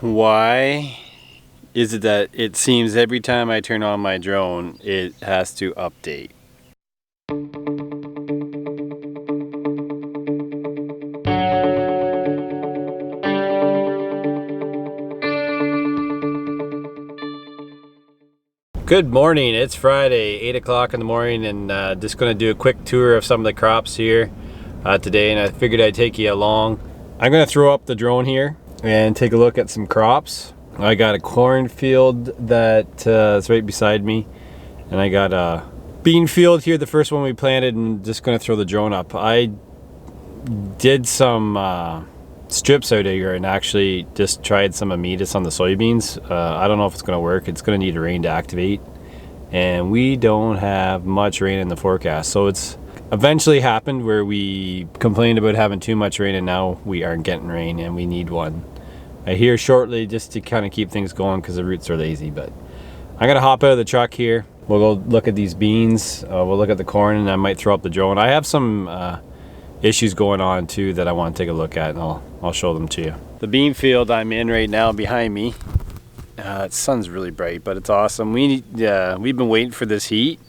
why is it that it seems every time I turn on my drone, it has to update? Good morning, it's Friday, 8 o'clock in the morning, and just going to do a quick tour of some of the crops here today, and I figured I'd take you along. I'm going to throw up the drone here and take a look at some crops. I got a cornfield that is right beside me, and I got a bean field here, the first one we planted, and just going to throw the drone up. I did some strips out here and actually just tried some Amidas on the soybeans. I don't know if it's going to work. It's going to need rain to activate, and we don't have much rain in the forecast. So it's eventually happened where we complained about having too much rain, and now we aren't getting rain and we need one here shortly, just to kind of keep things going because the roots are lazy. But I'm gonna hop out of the truck here. We'll go look at these beans, we'll look at the corn, and I might throw up the drone. I have some issues going on too that I want to take a look at, and I'll show them to you. The bean field I'm in right now behind me, the sun's really bright, but it's awesome. We've been waiting for this heat.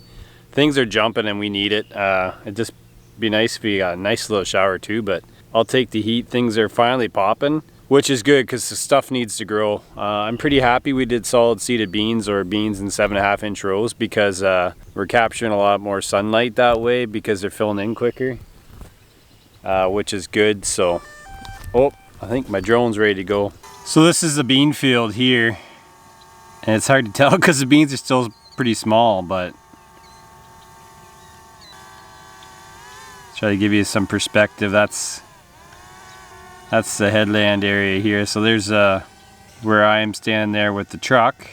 Things are jumping and we need it. It'd just be nice if we got a nice little shower too, but I'll take the heat. Things are finally popping, which is good because the stuff needs to grow. I'm pretty happy we did solid seeded beans, or beans in 7.5 inch rows, because we're capturing a lot more sunlight that way because they're filling in quicker. Which is good. So, oh, I think my drone's ready to go. So this is the bean field here, and it's hard to tell because the beans are still pretty small, but try to give you some perspective. That's the headland area here. So there's where I am standing there with the truck,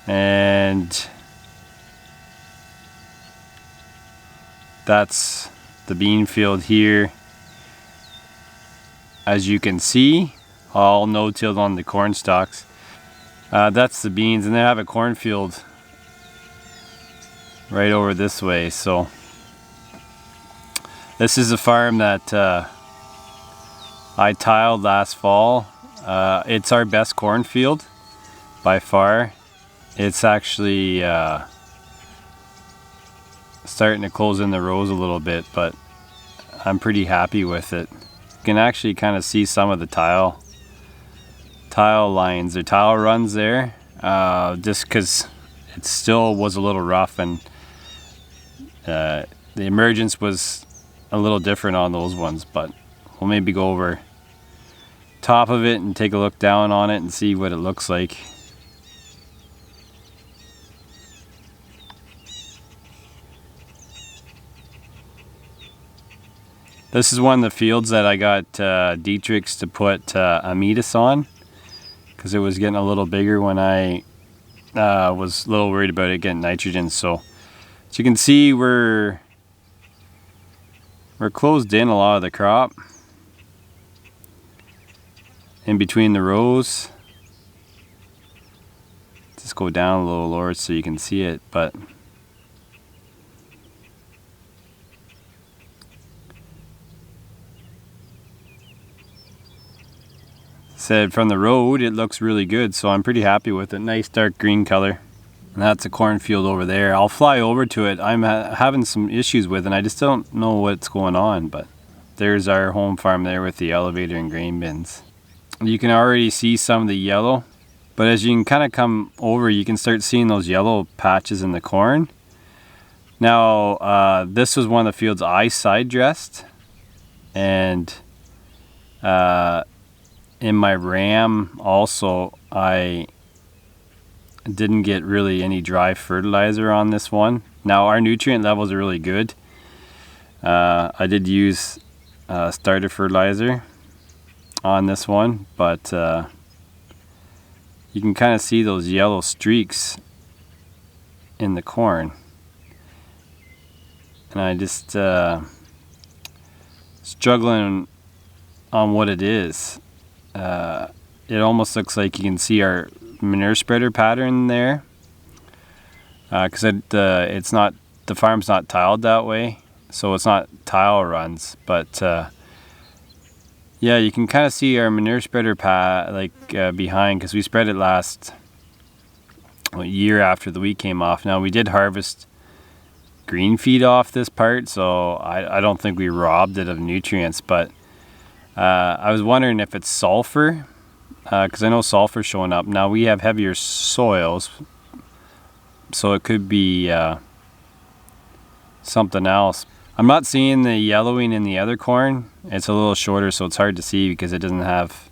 and that's the bean field here. As you can see, all no-tilled on the corn stalks. That's the beans, and they have a cornfield right over this way. So this is a farm that I tiled last fall. It's our best cornfield by far. It's actually starting to close in the rows a little bit, but I'm pretty happy with it. You can actually kind of see some of the tile lines or tile runs there, just because it still was a little rough, and the emergence was a little different on those ones. But we'll maybe go over top of it and take a look down on it and see what it looks like. This is one of the fields that I got Dietrich's to put Amidas on, because it was getting a little bigger when I was a little worried about it getting nitrogen. So as you can see, we're closed in a lot of the crop in between the rows. Just go down a little lower so you can see it, but said from the road it looks really good, so I'm pretty happy with it. Nice dark green color. And that's a cornfield over there. I'll fly over to it. I'm having some issues with it, and I just don't know what's going on. But there's our home farm there with the elevator and grain bins. You can already see some of the yellow, but as you can kind of come over, you can start seeing those yellow patches in the corn. Now this was one of the fields I side dressed, and in my ram also, I didn't get really any dry fertilizer on this one. Now our nutrient levels are really good. I did use starter fertilizer on this one, but you can kind of see those yellow streaks in the corn. And I just struggling on what it is. It almost looks like you can see our manure spreader pattern there, because it's not, the farm's not tiled that way, so it's not tile runs, but Yeah, you can kind of see our manure spreader pad behind, because we spread it last year after the wheat came off. Now we did harvest green feed off this part, so I don't think we robbed it of nutrients, but I was wondering if it's sulfur, because I know sulfur's showing up. Now we have heavier soils, so it could be something else. I'm not seeing the yellowing in the other corn. It's a little shorter, so it's hard to see because it doesn't have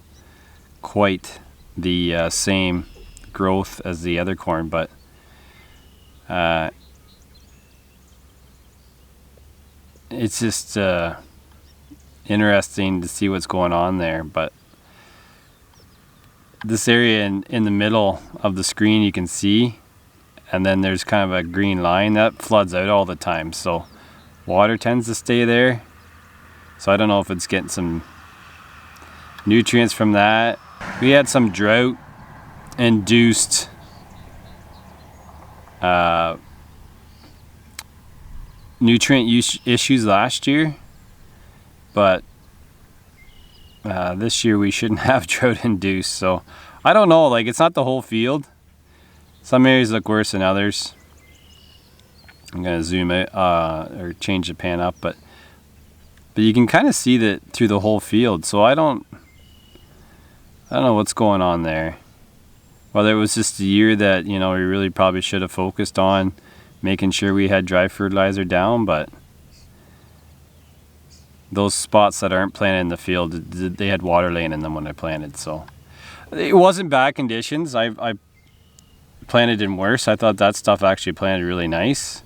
quite the same growth as the other corn, but it's just interesting to see what's going on there. But this area in the middle of the screen you can see, and then there's kind of a green line that floods out all the time, so water tends to stay there. So I don't know if it's getting some nutrients from that. We had some drought induced nutrient issues last year, but this year we shouldn't have drought induced. So I don't know, like, it's not the whole field. Some areas look worse than others. I'm gonna zoom out or change the pan up, but you can kind of see that through the whole field. So I don't know what's going on there. Whether it was just a year that, you know, we really probably should have focused on making sure we had dry fertilizer down, but those spots that aren't planted in the field, they had water laying in them when I planted. So it wasn't bad conditions. I planted in worse. I thought that stuff actually planted really nice.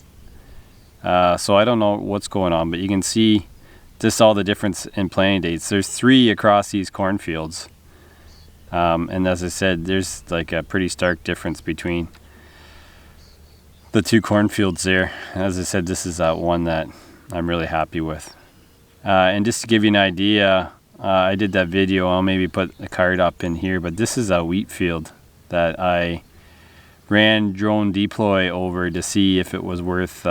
So I don't know what's going on, but you can see just all the difference in planting dates. There's 3 across these cornfields. And as I said, there's like a pretty stark difference between the 2 cornfields there. As I said, this is that one that I'm really happy with. And just to give you an idea, I did that video. I'll maybe put the card up in here, but this is a wheat field that I ran drone deploy over to see if it was worth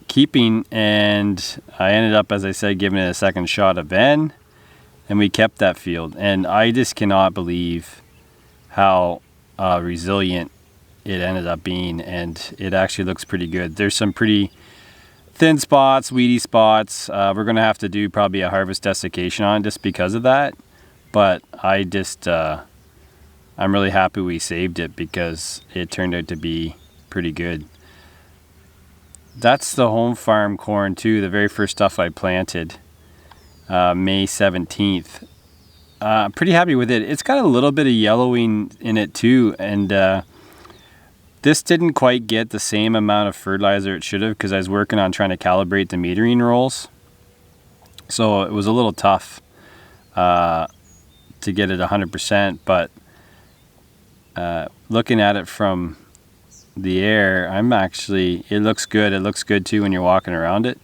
keeping, and I ended up, as I said, giving it a second shot of N, and we kept that field. And I just cannot believe how resilient it ended up being, and it actually looks pretty good. There's some pretty thin spots, weedy spots. We're gonna have to do probably a harvest desiccation on it just because of that, but I'm really happy we saved it because it turned out to be pretty good. That's the home farm corn too, the very first stuff I planted, May 17th. I'm pretty happy with it. It's got a little bit of yellowing in it too, and this didn't quite get the same amount of fertilizer it should have because I was working on trying to calibrate the metering rolls. So it was a little tough to get it 100%, but looking at it from the air, it looks good. It looks good too when you're walking around it.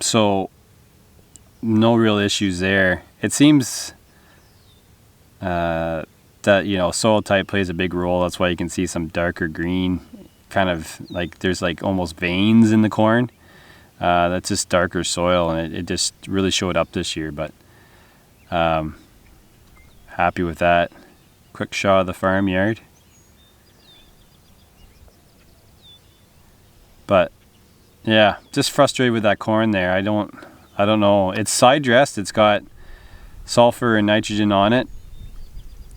So no real issues there. It seems that, you know, soil type plays a big role. That's why you can see some darker green, kind of like there's like almost veins in the corn. That's just darker soil, and it just really showed up this year, but happy with that. Quick shot of the farmyard. But yeah, just frustrated with that corn there. I don't know. It's side dressed. It's got sulfur and nitrogen on it.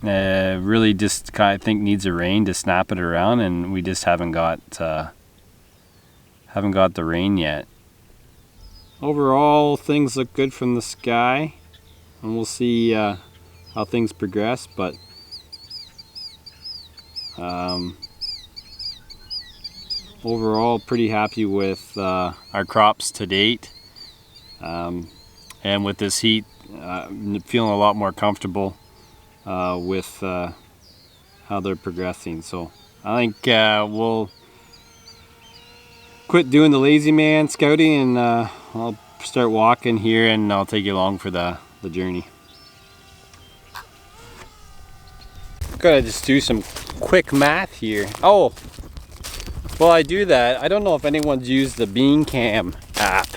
Really just kind of think needs a rain to snap it around, and we just haven't got the rain yet. Overall, things look good from the sky, and we'll see how things progress, but overall pretty happy with our crops to date, and with this heat, feeling a lot more comfortable with how they're progressing. So I think we'll quit doing the lazy man scouting, and I'll start walking here, and I'll take you along for the journey. Gotta just do some quick math here. Oh, Well, I do that. I don't know if anyone's used the BeanCam app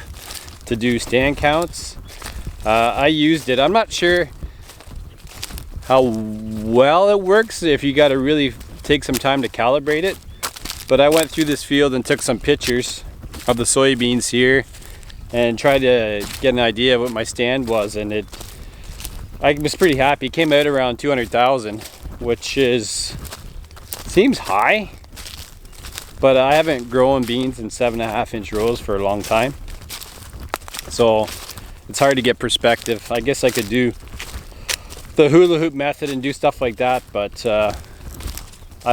to do stand counts. I used it. I'm not sure how well it works, if you got to really take some time to calibrate it. But I went through this field and took some pictures of the soybeans here and tried to get an idea of what my stand was, and I was pretty happy. It came out around 200,000, which seems high, but I haven't grown beans in 7.5-inch rows for a long time, so it's hard to get perspective. I guess I could do the hula hoop method and do stuff like that, but I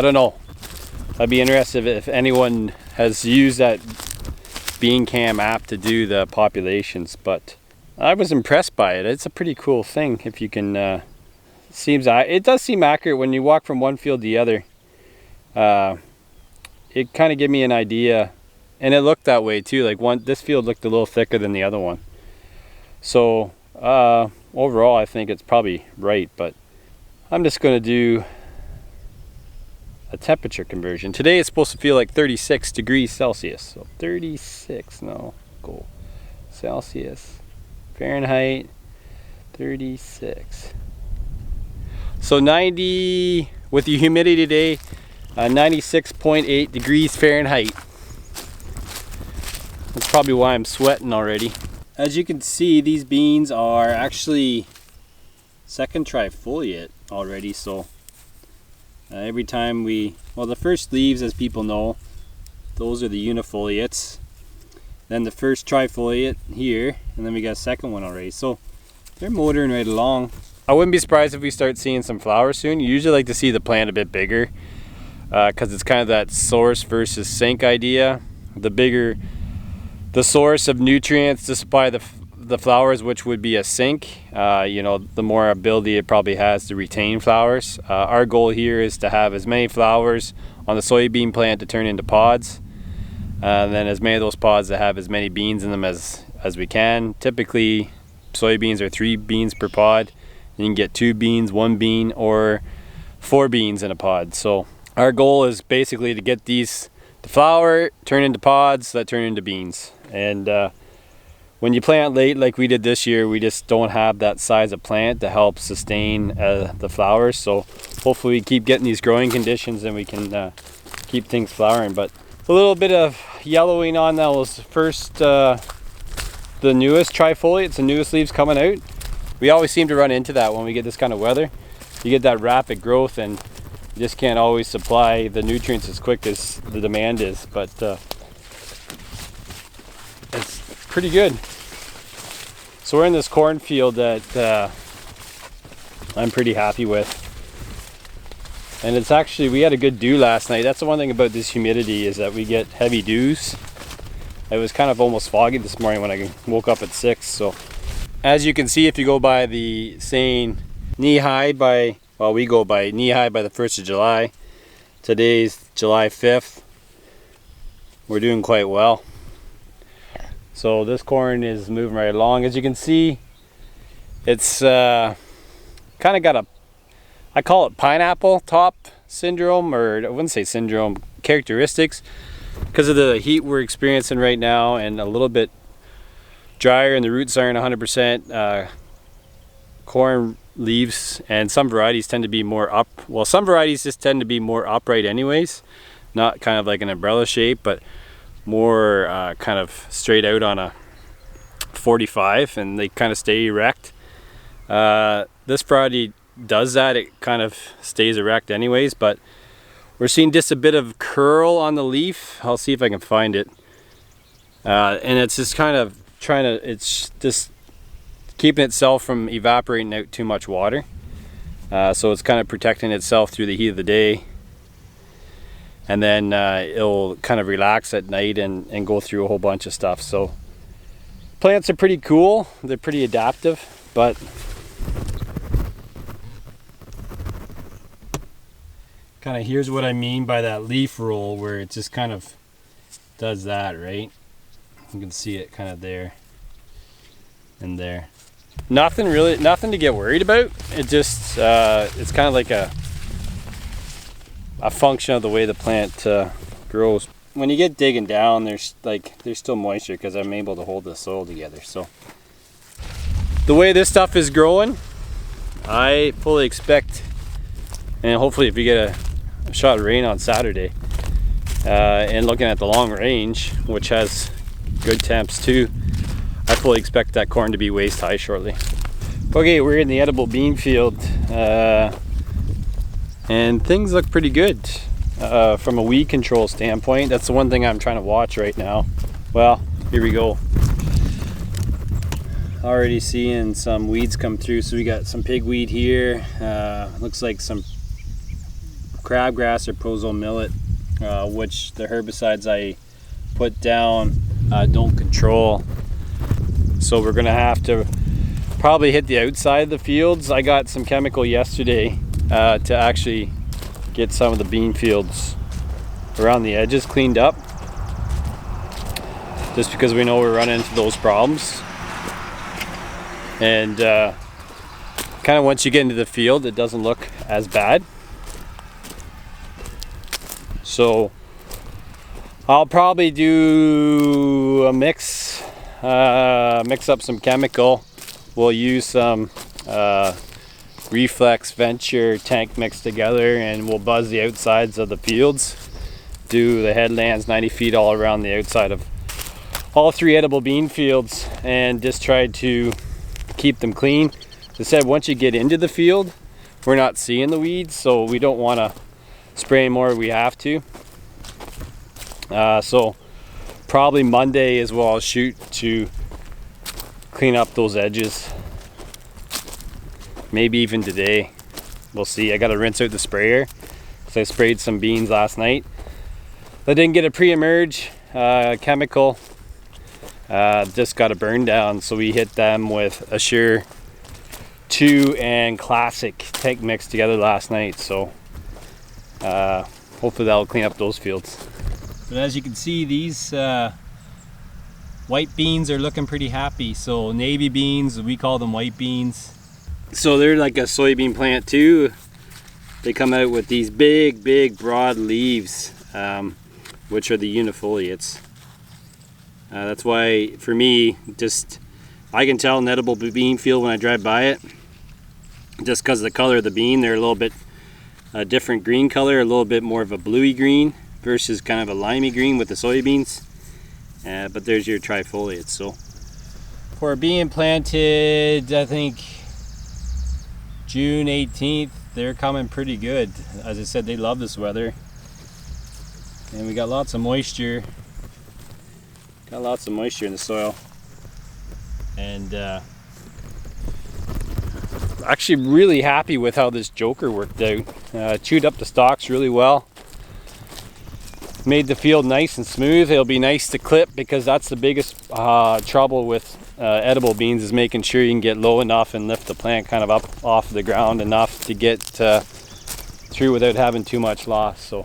don't know. I'd be interested if anyone has used that BeanCam app to do the populations, but I was impressed by it. It's a pretty cool thing. If you can, it does seem accurate when you walk from one field to the other. It kind of gave me an idea, and it looked that way too. Like this field looked a little thicker than the other one. So overall, I think it's probably right, but I'm just going to do a temperature conversion. Today it's supposed to feel like 36 degrees Celsius. So 36, no, go Celsius, Fahrenheit, 36. So 90, with the humidity today, 96.8 degrees Fahrenheit. That's probably why I'm sweating already. As you can see, these beans are actually second trifoliate already, so every time the first leaves, as people know, those are the unifoliates. Then the first trifoliate here, and then we got a second one already. So they're motoring right along. I wouldn't be surprised if we start seeing some flowers soon. You usually like to see the plant a bit bigger, because it's kind of that source versus sink idea. The bigger the source of nutrients to supply the flowers, which would be a sink, the more ability it probably has to retain flowers. Our goal here is to have as many flowers on the soybean plant to turn into pods, and then as many of those pods to have as many beans in them as we can. Typically soybeans are 3 beans per pod. You can get 2 beans, 1 bean, or 4 beans in a pod. So our goal is basically to get the flower turn into pods that turn into beans. And when you plant late like we did this year, we just don't have that size of plant to help sustain the flowers. So hopefully we keep getting these growing conditions and we can keep things flowering. But a little bit of yellowing on those first, the newest trifoliates, the newest leaves coming out. We always seem to run into that when we get this kind of weather. You get that rapid growth and you just can't always supply the nutrients as quick as the demand is, but it's pretty good. So we're in this cornfield that I'm pretty happy with, and it's actually, we had a good dew last night. That's the one thing about this humidity, is that we get heavy dews. It was kind of almost foggy this morning when I woke up at 6. So as you can see, if you go by the saying knee high by, well, we go by knee high by the 1st of July. Today's July 5th. We're doing quite well. So this corn is moving right along. As you can see, it's kind of got I call it pineapple top syndrome, or I wouldn't say syndrome, characteristics, because of the heat we're experiencing right now and a little bit drier and the roots aren't 100%. Corn leaves and some varieties tend to be more some varieties just tend to be more upright anyways, not kind of like an umbrella shape, but more kind of straight out on a 45, and they kind of stay erect. This variety does that, it kind of stays erect anyways, but we're seeing just a bit of curl on the leaf. I'll see if I can find it, and it's just kind of it's just keeping itself from evaporating out too much water, so it's kind of protecting itself through the heat of the day, and then it'll kind of relax at night and go through a whole bunch of stuff. So plants are pretty cool, they're pretty adaptive, but kind of here's what I mean by that leaf roll, where it just kind of does that, right? You can see it kind of there and there. Nothing to get worried about. It just it's kind of like a function of the way the plant grows. when you get digging down, there's still moisture because I'm able to hold the soil together. So the way this stuff is growing, I fully expect, and hopefully if we get a shot of rain on Saturday, and looking at the long range, which has good temps too, I fully expect that corn to be waist high shortly. Okay, we're in the edible bean field, and things look pretty good from a weed control standpoint. That's the one thing I'm trying to watch right now. Well, here we go. Already seeing some weeds come through. So we got some pigweed here. Looks like some crabgrass or prozone millet, which the herbicides I put down don't control. So we're gonna have to probably hit the outside of the fields. I got some chemical yesterday to actually get some of the bean fields around the edges cleaned up, just because we know we're running into those problems. And kind of once you get into the field, it doesn't look as bad. So I'll probably do a mix up some chemical. We'll use some Reflex Venture tank mix together, and we'll buzz the outsides of the fields, do the headlands 90 feet all around the outside of all 3 edible bean fields, and just try to keep them clean. As I said, once you get into the field, we're not seeing the weeds, so we don't want to spray more than we have to. So probably Monday is what I'll shoot to clean up those edges. Maybe even today. We'll see. I got to rinse out the sprayer because I sprayed some beans last night. I didn't get a pre-emerge chemical. Just got a burn down, so we hit them with Assure 2 and Classic tank mix together last night. So hopefully that'll clean up those fields. But as you can see, these white beans are looking pretty happy. So navy beans, we call them white beans. So they're like a soybean plant too. They come out with these big broad leaves, which are the unifoliates. That's why for me, I can tell an edible bean field when I drive by it, just because of the color of the bean. They're a little bit different green color, a little bit more of a bluey green versus kind of a limey green with the soybeans. But there's your trifoliates. So for being planted, I think June 18th, they're coming pretty good. As I said, they love this weather, and we got lots of moisture. Got lots of moisture in the soil, and actually really happy with how this joker worked out. Chewed up the stalks really well, made the field nice and smooth. It'll be nice to clip, because that's the biggest trouble with edible beans, is making sure you can get low enough and lift the plant kind of up off the ground enough to get through without having too much loss. So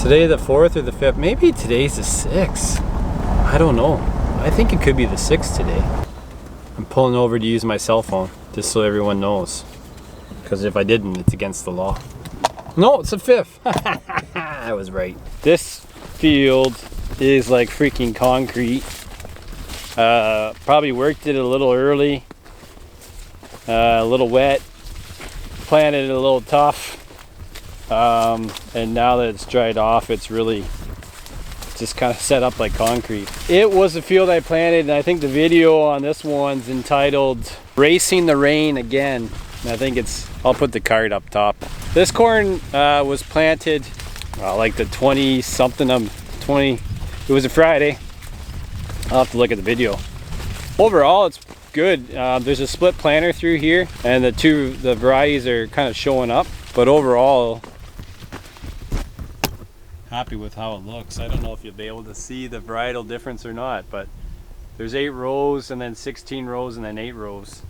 today the 4th or the 5th, maybe today's the 6th. I don't know. I think it could be the 6th today. I'm pulling over to use my cell phone just so everyone knows, because if I didn't, it's against the law. No, it's the 5th. I was right. This field is like freaking concrete. Probably worked it a little early, a little wet, planted it a little tough, and now that it's dried off, it's really just kind of set up like concrete. It was a field I planted, and I think the video on this one's entitled Racing the Rain Again. And I think I'll put the card up top. This corn was planted like the 20 something of 20, it was a Friday. I'll have to look at the video. Overall, it's good. There's a split planter through here, and the varieties are kind of showing up, but overall, happy with how it looks. I don't know if you'll be able to see the varietal difference or not, but there's 8 rows and then 16 rows and then 8 rows.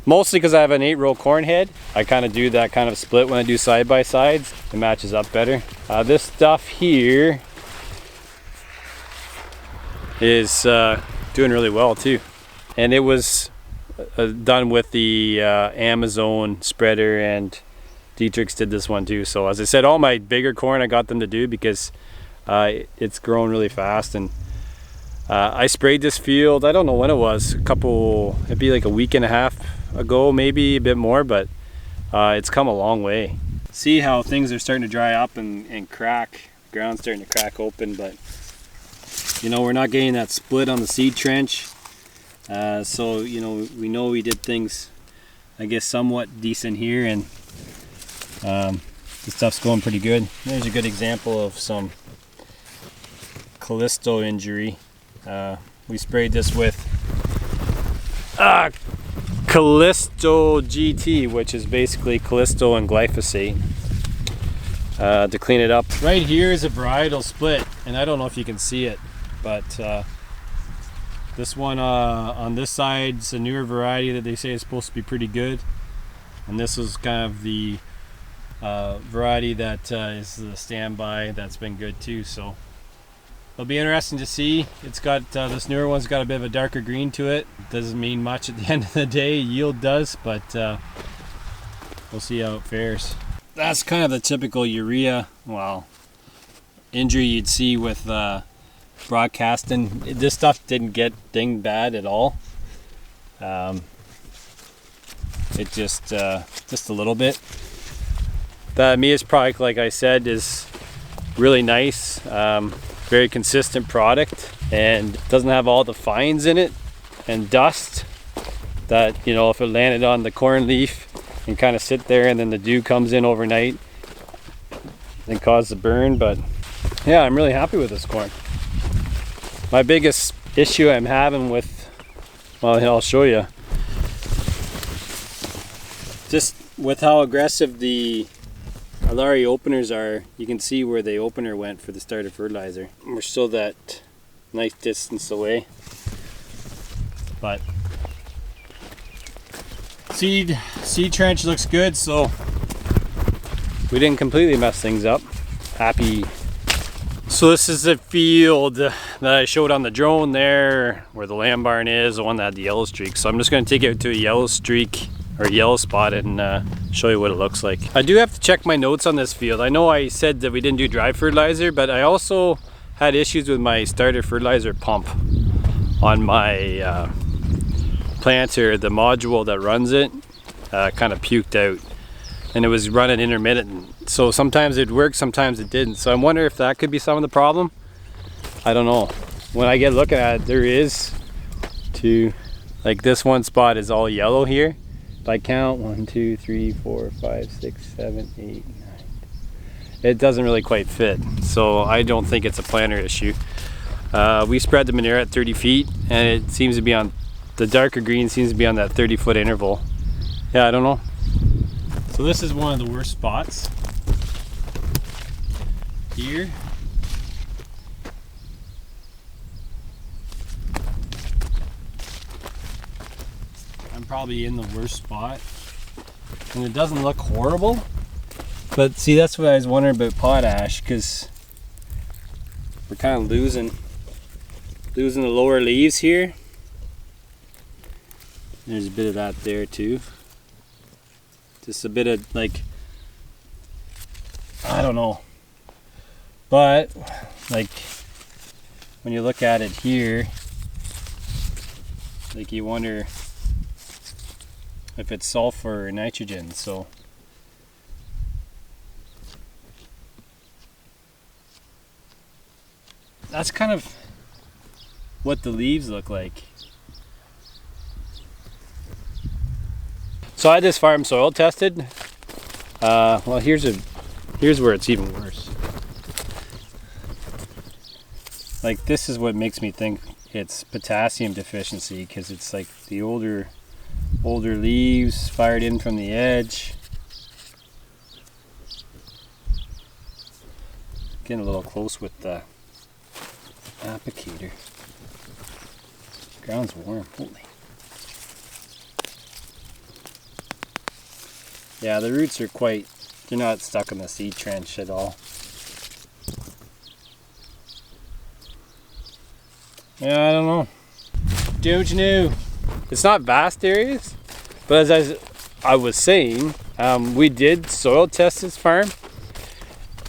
Mostly because I have an 8-row corn head. I kind of do that kind of split when I do side-by-sides. It matches up better. This stuff here is doing really well too. And it was done with the Amazon spreader, and Dietrich's did this one too. So as I said, all my bigger corn I got them to do because it's growing really fast. And I sprayed this field, I don't know when it was, it'd be like a week and a half ago, maybe a bit more, but it's come a long way. See how things are starting to dry up and crack. The ground's starting to crack open, but you know, we're not getting that split on the seed trench. So you know we did things, I guess, somewhat decent here, and the stuff's going pretty good. There's a good example of some Callisto injury. We sprayed this with Callisto GT, which is basically Callisto and glyphosate, to clean it up. Right here is a varietal split, and I don't know if you can see it, but this one on this side is a newer variety that they say is supposed to be pretty good, and this is kind of the variety that is the standby that's been good too. So it'll be interesting to see. It's got this newer one's got a bit of a darker green to it. Doesn't mean much at the end of the day, yield does, but we'll see how it fares. That's kind of the typical urea, well, injury you'd see with broadcasting. This stuff didn't get dinged bad at all. It just a little bit. The Mia's product, like I said, is really nice. Very consistent product, and doesn't have all the fines in it and dust that, you know, if it landed on the corn leaf and kind of sit there and then the dew comes in overnight and cause the burn. But yeah, I'm really happy with this corn. My biggest issue I'm having with, well, I'll show you, just with how aggressive the Alari openers are. You can see where the opener went for the starter fertilizer. We're still that nice distance away, but seed trench looks good, so we didn't completely mess things up. Happy. So this is the field that I showed on the drone there, where the lamb barn is, the one that had the yellow streak. So I'm just going to take it to a yellow streak or yellow spot and show you what it looks like. I do have to check my notes on this field. I know I said that we didn't do dry fertilizer, but I also had issues with my starter fertilizer pump on my planter. The module that runs it kind of puked out, and it was running intermittent. So sometimes it worked, sometimes it didn't. So I wonder if that could be some of the problem. I don't know. When I get looking at it, there is two, like this one spot is all yellow here. If I count 1, 2, 3, 4, 5, 6, 7, 8, 9. It doesn't really quite fit. So I don't think it's a planter issue. We spread the manure at 30 feet, and it seems to be on, the darker green seems to be on that 30-foot interval. Yeah, I don't know. So this is one of the worst spots here. I'm probably in the worst spot, and it doesn't look horrible, but see, that's what I was wondering about potash, because we're kind of losing the lower leaves here. There's a bit of that there too. Just a bit of, like, I don't know, but like when you look at it here, like you wonder if it's sulfur or nitrogen. So that's kind of what the leaves look like. So I had this farm soil tested. Well, here's where it's even worse. Like, this is what makes me think it's potassium deficiency, because it's like the older leaves fired in from the edge. Getting a little close with the applicator. Ground's warm. Holy. Yeah, the roots are they're not stuck in the seed trench at all. Yeah, I don't know. Don't you know? It's not vast areas, but as I was saying, we did soil test this farm,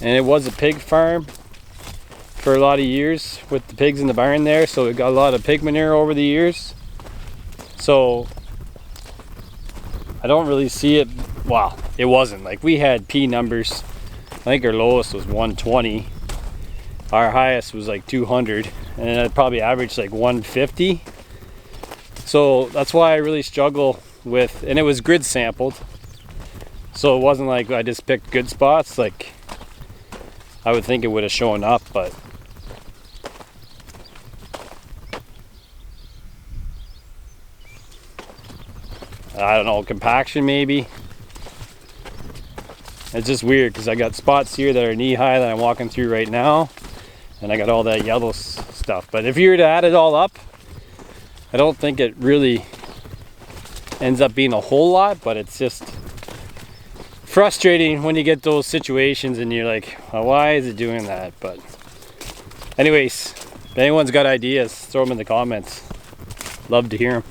and it was a pig farm, for a lot of years with the pigs in the barn there, so we got a lot of pig manure over the years. So I don't really see it. Well, it wasn't like we had P numbers. I think our lowest was 120. Our highest was like 200, and it probably averaged like 150. So that's why I really struggle with, and it was grid sampled. So it wasn't like I just picked good spots. Like I would think it would have shown up, but I don't know, compaction maybe. It's just weird because I got spots here that are knee high that I'm walking through right now, and I got all that yellow stuff. But if you were to add it all up, I don't think it really ends up being a whole lot, but it's just frustrating when you get those situations and you're like, well, why is it doing that? But anyways, if anyone's got ideas, throw them in the comments. Love to hear them.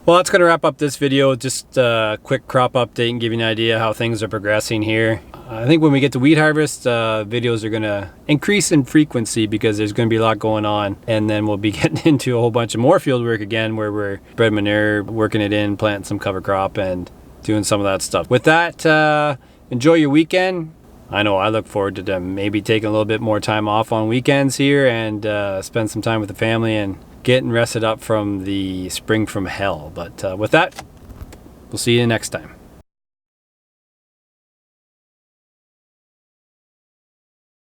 Well, that's going to wrap up this video. Just a quick crop update and give you an idea how things are progressing here. I think when we get to wheat harvest, videos are going to increase in frequency because there's going to be a lot going on. And then we'll be getting into a whole bunch of more field work again, where we're spreading manure, working it in, planting some cover crop, and doing some of that stuff. With that, enjoy your weekend. I know I look forward to maybe taking a little bit more time off on weekends here and spend some time with the family and getting rested up from the spring from hell. But with that, we'll see you next time.